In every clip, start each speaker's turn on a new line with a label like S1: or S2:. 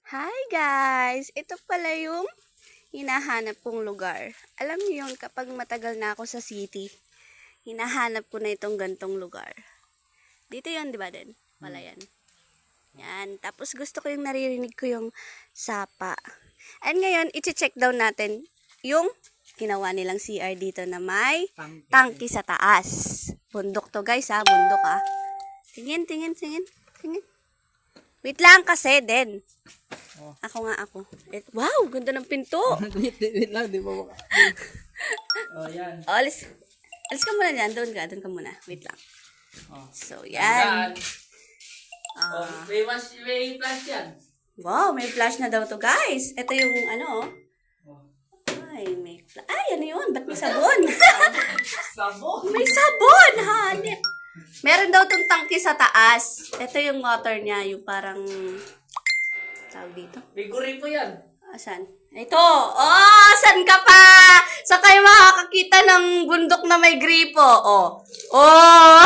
S1: Hi guys! Ito pala yung hinahanap kong lugar. Alam niyo yun, kapag matagal na ako sa city, hinahanap ko na itong gantong lugar. Dito yun, di ba din? Wala yan. Yan. Tapos gusto ko yung naririnig ko yung sapa. And ngayon, i-check down natin yung ginawa nilang CR dito na may tangki sa taas. Bundok to guys ha, bundok ha. Tingin. Wait lang kasi din.
S2: Oh.
S1: Ako. Wow, ganda ng pinto.
S2: wait lang, di ba maka... Oh, yan.
S1: Oh, alis ka muna dyan. Doon ka muna. Wait lang.
S2: Oh.
S1: So, yan.
S2: May flash yan.
S1: Wow, may flash na daw to guys. Ito yung ano.
S2: Oh.
S1: Ay, may flash. Ay, ano yun? Ba't may sabon?
S2: Sabon?
S1: May sabon, hanip. Meron daw tong tangki sa taas. Ito yung water niya. Yung parang... tawag dito.
S2: May guri po yan.
S1: Asan? Ito! Oh! Saan ka pa? Saan kayo makakakita ng bundok na may gripo? Oh! Oh!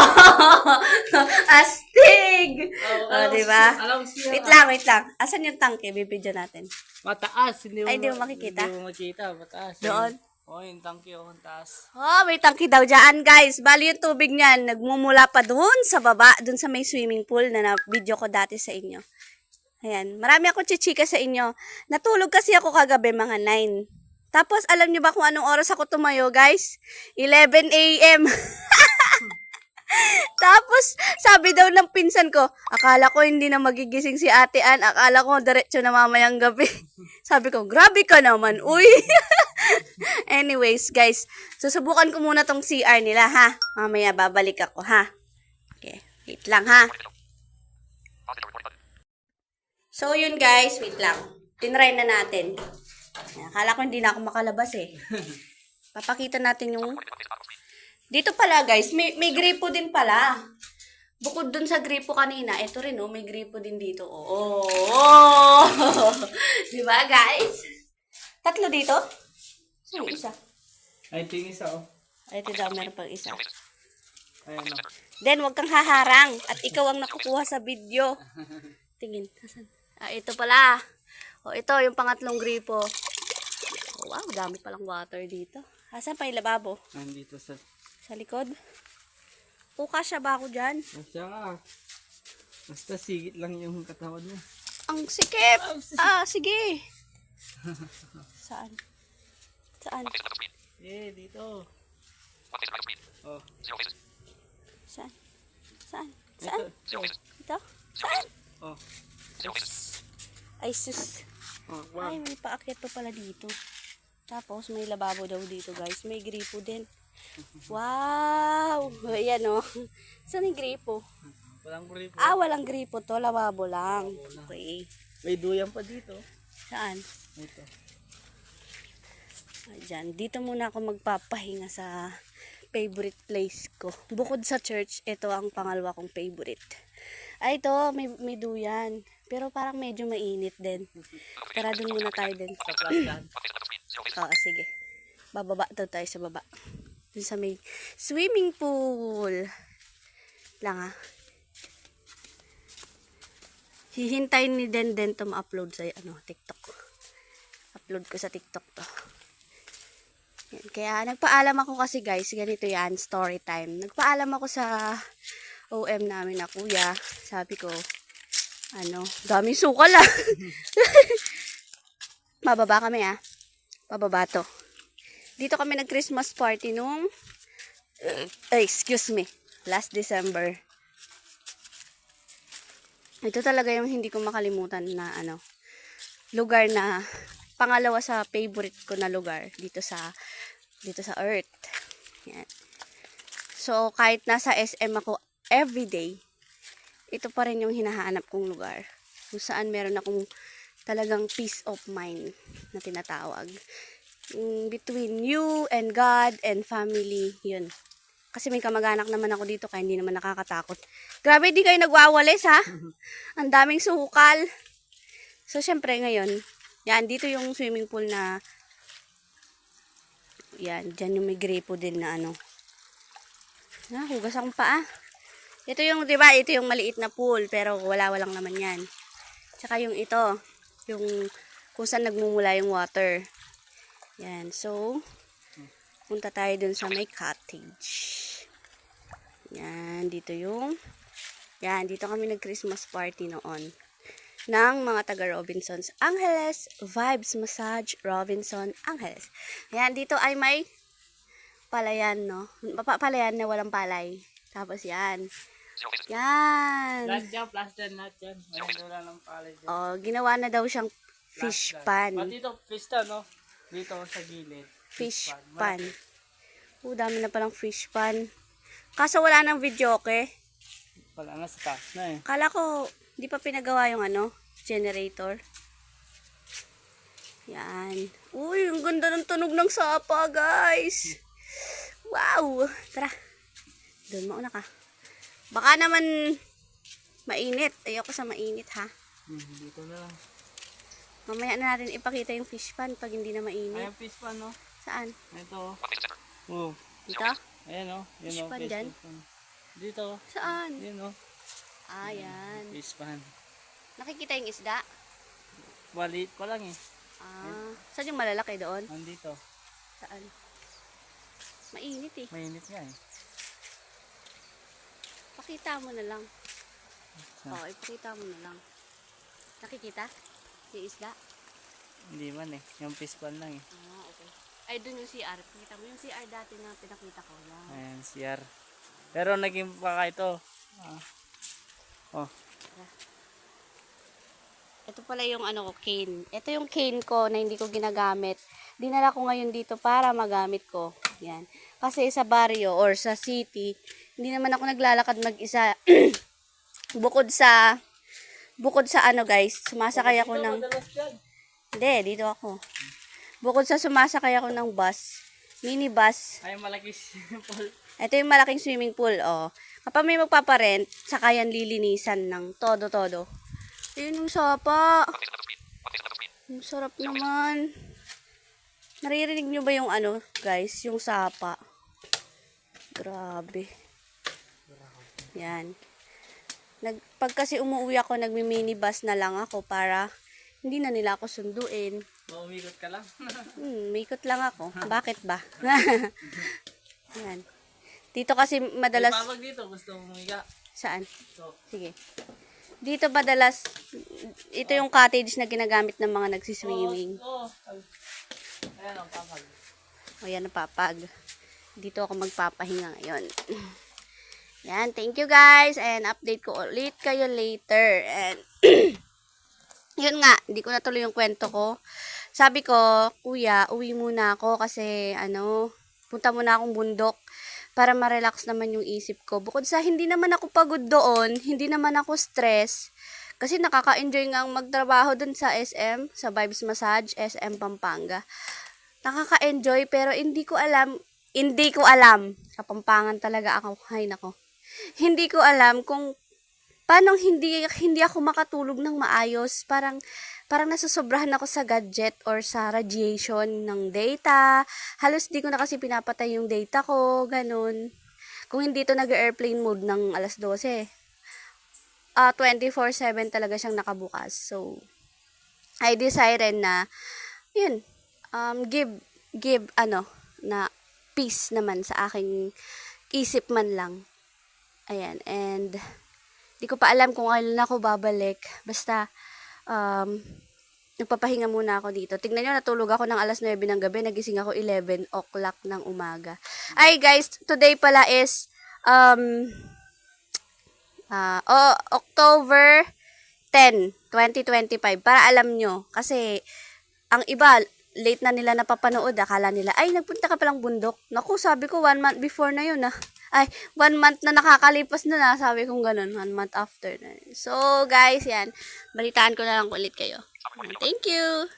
S1: Astig! Diba? Wait lang. Asan yung tangke? Bibidyo natin.
S2: Mataas. Hindi
S1: mo makikita?
S2: Hindi mo makikita. Mataas.
S1: Doon?
S2: Oh, yung tangke ang taas.
S1: Oh, may tangke daw dyan, guys. Bali yung tubig niyan. Nagmumula pa doon sa baba. Doon sa may swimming pool na na-video ko dati sa inyo. Ayan, marami ako chichika sa inyo. Natulog kasi ako kagabi mga 9. Tapos, alam nyo ba kung anong oras ako tumayo, guys? 11 a.m. Tapos, sabi daw ng pinsan ko, akala ko hindi na magigising si Ate Ann. Akala ko diretso na mamayang gabi. Sabi ko, grabe ka naman, uy. Anyways, guys, susubukan ko muna tong CR nila, ha? Mamaya babalik ako, ha? Okay, wait lang, ha? So, yun guys, wait lang. Tinry na natin. Akala ko hindi na ako makalabas eh. Papakita natin yung... Dito pala guys, may gripo din pala. Bukod dun sa gripo kanina, ito rin oh, may gripo din dito. Oh! Diba guys? Tatlo dito? Saan yung isa?
S2: Ay, ito yung isa, oh.
S1: Ay, ito daw, meron pang isa.
S2: Ayan, oh.
S1: Then, wag kang haharang. At ikaw ang nakukuha sa video. Tingin. Asan? Ito pala. O, ito, yung pangatlong gripo. Oh, wow, dami palang water dito. Asan pa yung lababo?
S2: Nandito sa...
S1: Sa likod? Kasya ba ako dyan?
S2: Masya ka. Basta sigit lang yung katawan mo.
S1: Ang sikip! Sige. Saan?
S2: Dito. Oh.
S1: Saan?
S2: Ito.
S1: Ito? Saan?
S2: Oh.
S1: Ay, sus.
S2: Oh, wow.
S1: Ay, may paakyat pa pala dito. Tapos, may lababo daw dito, guys. May gripo din. Wow! Ayan, oh. Saan yung gripo?
S2: Walang guri po.
S1: Walang gripo to. Lababo lang. Okay.
S2: May duyan pa dito.
S1: Saan?
S2: Ito.
S1: Diyan. Dito muna ako magpapahinga sa favorite place ko. Bukod sa church, ito ang pangalawa kong favorite. Ito, may duyan. Pero parang medyo mainit din. Tara, dun muna tayo din.
S2: Sa plastan.
S1: Oo, sige. Bababa daw tayo sa baba. Dun sa may swimming pool. Lang ha. Hihintayin ni Den to ma-upload sa TikTok. Upload ko sa TikTok to. Yan. Kaya nagpaalam ako kasi guys, ganito yan, story time. Nagpaalam ako sa OM namin na kuya. Sabi ko, daming sukal ah. Mababa kami ah. Pababa to. Dito kami nag-Christmas party nung, excuse me, last December. Ito talaga yung hindi ko makalimutan na lugar na pangalawa sa favorite ko na lugar dito sa Earth. Yan. So, kahit nasa SM ako everyday, ito pa rin yung hinahanap kong lugar. Kung saan meron akong talagang peace of mind na tinatawag. Between you and God and family, yun. Kasi may kamag-anak naman ako dito kaya hindi naman nakakatakot. Grabe, di kayo nagwawalis ha? Ang daming sukal. So, syempre ngayon, yan, dito yung swimming pool na, yan, dyan yung may gripo din na hugas akong paa. Ito yung, di ba, ito yung maliit na pool, pero walang naman yan. Tsaka yung ito, Yung kung saan nagmumula yung water. Yan. So, punta tayo dun sa may cottage. Yan. Dito yung yan. Dito kami nag-Christmas party noon. Ng mga taga Robinsons Angeles Vibes Massage Robinson Angeles. Yan. Dito ay may palayan, no? Palayan na walang palay. Tapos yan. Yan.
S2: Lahat dyan, plus dyan, lahat dyan. Wala ng palay dyan.
S1: Oh, ginawa na daw siyang fish pan.
S2: Pati ito, pista, no? Dito sa gilid.
S1: Fish pan. Dami na palang fish pan. Kaso wala nang video, okay?
S2: Wala na sa taas na eh.
S1: Kala ko, di pa pinagawa yung generator. Yan. Uy, ang ganda ng tunog ng sapa, guys. Wow. Tara. Doon, mauna ka. Baka naman mainit. Ayoko sa mainit, ha?
S2: Dito na lang.
S1: Mamaya na natin ipakita yung fish pan pag hindi na mainit.
S2: Ayan, fish pan, no?
S1: Saan?
S2: Ito. Oh.
S1: Dito?
S2: Ayan, no? Yan,
S1: Fish
S2: no?
S1: pan
S2: Fish
S1: dyan?
S2: pan. Dito.
S1: Saan?
S2: Yan, no?
S1: Yan.
S2: Fish pan.
S1: Nakikita yung isda?
S2: Balit pa lang eh.
S1: Saan yung malalaki doon?
S2: Nandito.
S1: Saan? Mainit eh.
S2: Mainit nga eh.
S1: Pakita mo na lang. Oo, ipakita mo na lang. Nakikita? Yung isda?
S2: Hindi man eh. Yung fish pan lang eh.
S1: Okay. Ay, dun yung CR. Pakita mo yung CR dati na pinakita ko. Yan.
S2: Ayan, CR. Pero naging baka ito. Oh.
S1: Ito pala yung cane. Ito yung cane ko na hindi ko ginagamit. Dinala ko ngayon dito para magamit ko. Yan. Kasi sa barrio or sa city, hindi naman ako naglalakad mag-isa. bukod sa guys, sumasakay ako ng... Hindi, dito ako. Bukod sa sumasakay ako ng bus, minibus.
S2: Ay, malaki swimming pool.
S1: Ito yung malaking swimming pool, oh. Kapag may magpaparent, saka yan lilinisan ng todo-todo. Ayun yung sapa. Ang sarap naman. Naririnig nyo ba yung guys, yung sapa? Grabe. Yan. Pag kasi umuwi ako, nagmi-minibus na lang ako para hindi na nila ako sunduin.
S2: Umikot ka lang.
S1: Mikot lang ako. Bakit ba? Yan. Dito kasi madalas...
S2: May papag dito, gusto mong umiga.
S1: Saan?
S2: Ito.
S1: Sige. Dito madalas, ito yung cottage na ginagamit ng mga nagsiswimming.
S2: Ayan ang papag.
S1: O yan ang papag. Dito ako magpapahinga ngayon. Yan, thank you guys. And update ko ulit kayo later. And yun nga, hindi ko natuloy yung kwento ko. Sabi ko, kuya, uwi muna ako kasi punta muna akong bundok para ma-relax naman yung isip ko. Bukod sa hindi naman ako pagod doon, hindi naman ako stress. Kasi nakaka-enjoy nga ang magtrabaho dun sa SM, sa Vibes Massage, SM Pampanga. Nakaka-enjoy pero hindi ko alam. Kapampangan talaga ako. Hay nako. Hindi ko alam kung paano hindi ako makatulog ng maayos. Parang nasusobrahan ako sa gadget or sa radiation ng data. Halos di ko na kasi pinapatay yung data ko, ganun. Kung hindi to nag-airplane mode ng alas 12, 24/7 talaga siyang nakabukas. So, I decided na, yun, give na peace naman sa aking isip man lang. Ayan, and di ko pa alam kung kailan ako babalik. Basta, nagpapahinga muna ako dito. Tignan nyo, natulog ako ng alas 9 ng gabi. Nagising ako 11 o'clock ng umaga. Ay guys, today pala is October 10, 2025. Para alam nyo. Kasi, ang iba, late na nila napapanood. Akala nila, ay, nagpunta ka palang bundok. Naku, sabi ko, 1 month before na yun, Ay, 1 month na nakakalipas na, sabi kong ganun, 1 month after na. So, guys, yan. Balitaan ko na lang ulit kayo. Thank you!